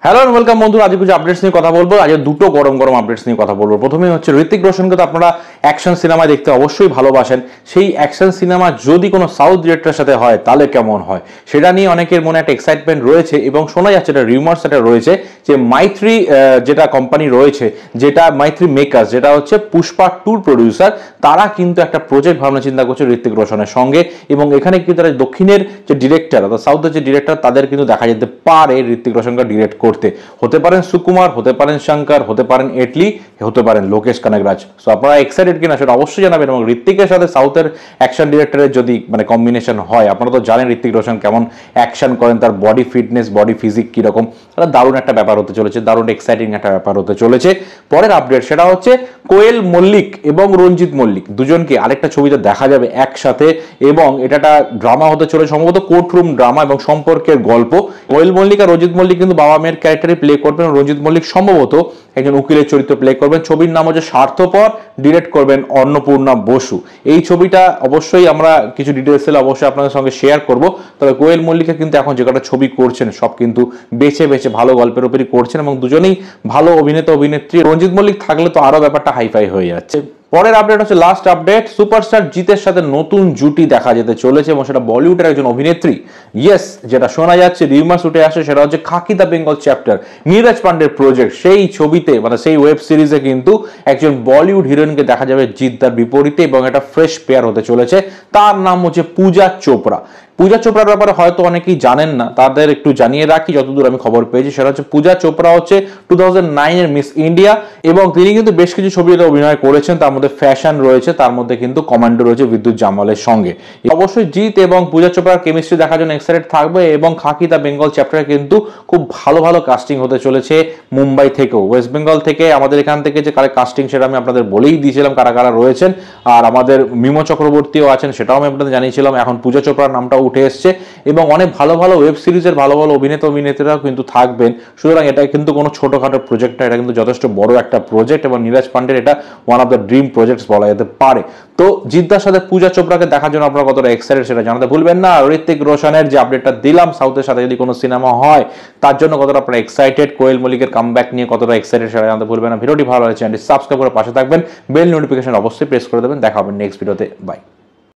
Hello and welcome বন্ধু, আজকে কিছু আপডেটস নিয়ে কথা বলবো। আজকে দুটো গরম গরম আপডেটস নিয়ে কথা বলবো। প্রথমে হচ্ছে ঋত্বিক রোশনকে তো আপনারা অ্যাকশন সিনেমা দেখতে অবশ্যই ভালোবাসেন। সেই অ্যাকশন সিনেমা যদি কোনো সাউথ ডিরেক্টরের সাথে হয় তাহলে কেমন হয়, সেটা নিয়ে অনেকের মনে একটা এক্সাইটমেন্ট রয়েছে এবং শোনা যাচ্ছে এটা রিউমার্স এটা রয়েছে যে মাইথ্রি যেটা কোম্পানি রয়েছে, যেটা মাইথ্রি মেকার্স, যেটা হচ্ছে পুষ্পা 2 প্রডিউসার, তারা কিন্তু একটা প্রজেক্ট ভাবনা চিন্তা করছে ঋত্বিক রোশনের সঙ্গে। এবং এখানে কিন্তু তারা দক্ষিণের যে ডিরেক্টর অর্থাৎ সাউথের যে ডিরেক্টর, তাদের কিন্তু দেখা যেতে পারে ঋত্বিক রোশনকে ডিরেক্ট করতে। হতে পারেন সুকুমার, হতে পারেন শঙ্কর, হতে পারেন এটলি, হতে পারেন লোকেশ কানাগরাজ। সো আপনারা এক্সাইটেড কিনা সেটা অবশ্যই জানাবেন। এবং ঋত্বিকের সাথে সাউথের অ্যাকশন ডিরেক্টরের যদি কম্বিনেশন হয়, আপনারা তো জানেন ঋত্বিক রোশন কেমন অ্যাকশন করেন, তার বডি ফিটনেস, বডি ফিজিক কিরকম, তাহলে দারুণ একটা ব্যাপার হতে চলেছে, দারুণ এক্সাইটিং একটা ব্যাপার হতে চলেছে। পরের আপডেট সেটা হচ্ছে কোয়েল মল্লিক এবং রঞ্জিত মল্লিক দুজনকে আরেকটা ছবিতে দেখা যাবে একসাথে, এবং এটা ড্রামা হতে চলেছে, সম্ভবত কোর্টরুম ড্রামা এবং সম্পর্কের গল্প। কোয়েল মল্লিক আর রঞ্জিত মল্লিক কিন্তু বাবা মেয়ের ক্যারেক্টারে প্লে করবেন। রঞ্জিত মল্লিক সম্ভবত একজন উকিলের চরিত্র প্লে করবেন। ছবির নাম হচ্ছে স্বার্থপর, ডিরেক্ট করবেন অন্নপূর্ণা বসু। এই ছবিটা অবশ্যই আমরা কিছু ডিটেলস এলে অবশ্যই আপনাদের সঙ্গে শেয়ার করব। তবে কোয়েল মল্লিকা কিন্তু এখন যে কটা ছবি করছেন সব কিন্তু বেছে বেছে ভালো গল্পের উপরই করছেন এবং দুজনেই ভালো অভিনেতা অভিনেত্রী। রঞ্জিত মল্লিক থাকলে তো আরো ব্যাপারটা হাইফাই হয়ে যাচ্ছে। পরের আপডেট হচ্ছে লাস্ট আপডেট, সুপারস্টার জিতের সাথে নতুন জুটি দেখা যেতে চলেছে এবং সেটা বলিউডের একজন অভিনেত্রী। ইয়েস, যেটা শোনা যাচ্ছে রিউমার্স উঠে আসে সেটা হচ্ছে খাকি দ্য বেঙ্গল চ্যাপ্টার, নীরজ পান্ডের প্রজেক্ট। সেই ছবিতে সেই ওয়েব সিরিজে কিন্তু একজন বলিউড হিরোইনকে দেখা যাবে জিদ্দার বিপরীতে এবং একটা ফ্রেশ পেয়ার হতে চলেছে। তার নাম হচ্ছে পূজা চোপড়া। পূজা চোপড়ার ব্যাপারে হয়তো অনেকেই জানেন না, তাদের একটু জানিয়ে রাখি যতদূর আমি খবর পেয়েছি। সেটা হচ্ছে পূজা চোপড়া হচ্ছে 2009 এর মিস ইন্ডিয়া এবং তিনি কিন্তু বেশ কিছু ছবিতে অভিনয় করেছেন। তার মধ্যে ফ্যাশন রয়েছে, তার মধ্যে কিন্তু কমান্ডো রয়েছে বিদ্যুৎ জামালের সঙ্গে। অবশ্যই জিৎ এবং পূজা চোপড়ার কেমিস্ট্রি দেখার জন্য এক্সাইটেড থাকবে এবং খাকি দ্য বেঙ্গল চ্যাপ্টারে কিন্তু খুব ভালো ভালো কাস্টিং হতে চলেছে মুম্বাই থেকেও, ওয়েস্ট বেঙ্গল থেকে, আমাদের এখান থেকে যে কারা কাস্টিং সেটা আমি আপনাদের বলেই দিয়েছিলাম কারা কারা রয়েছেন। আর আমাদের মিমো চক্রবর্তীও আছেন, সেটাও আমি আপনাদের জানিয়েছিলাম। এখন পূজা চোপড়ার নামটা উঠে এসছে এবং অনেক ভালো ভালো ওয়েব সিরিজের ভালো ভালো অভিনেতা অভিনেত্রীরাও কিন্তু থাকবেন। সুতরাং এটা কিন্তু কোনো ছোটখাটো প্রজেক্ট না, এটা কিন্তু যথেষ্ট বড় একটা প্রজেক্ট এবং নীরজ পান্ডের এটা one of the dream projects বলা যেতে পারে। তো জিদ্দার সাথে পূজা চোপড়াকে দেখার জন্য আপনারা কতটা এক্সাইটেড সেটা জানাতে ভুলবেন না। ঋত্বিক রোশনের যে আপডেটটা দিলাম সাউথের সাথে যদি কোনো সিনেমা হয় তার জন্য কতটা আপনারা এক্সাইটেড, কোয়েল মল্লিকের কামব্যাক নিয়ে কতটা এক্সাইটেড সেটা জানাতে ভুলবেন না। ভিডিওটি ভালো লাগলে চ্যানেলটি সাবস্ক্রাইব করে পাশে থাকবেন, বেল নোটিফিকেশন অবশ্যই প্রেস করে দেবেন। দেখা হবে নেক্সট ভিডিওতে, বাই।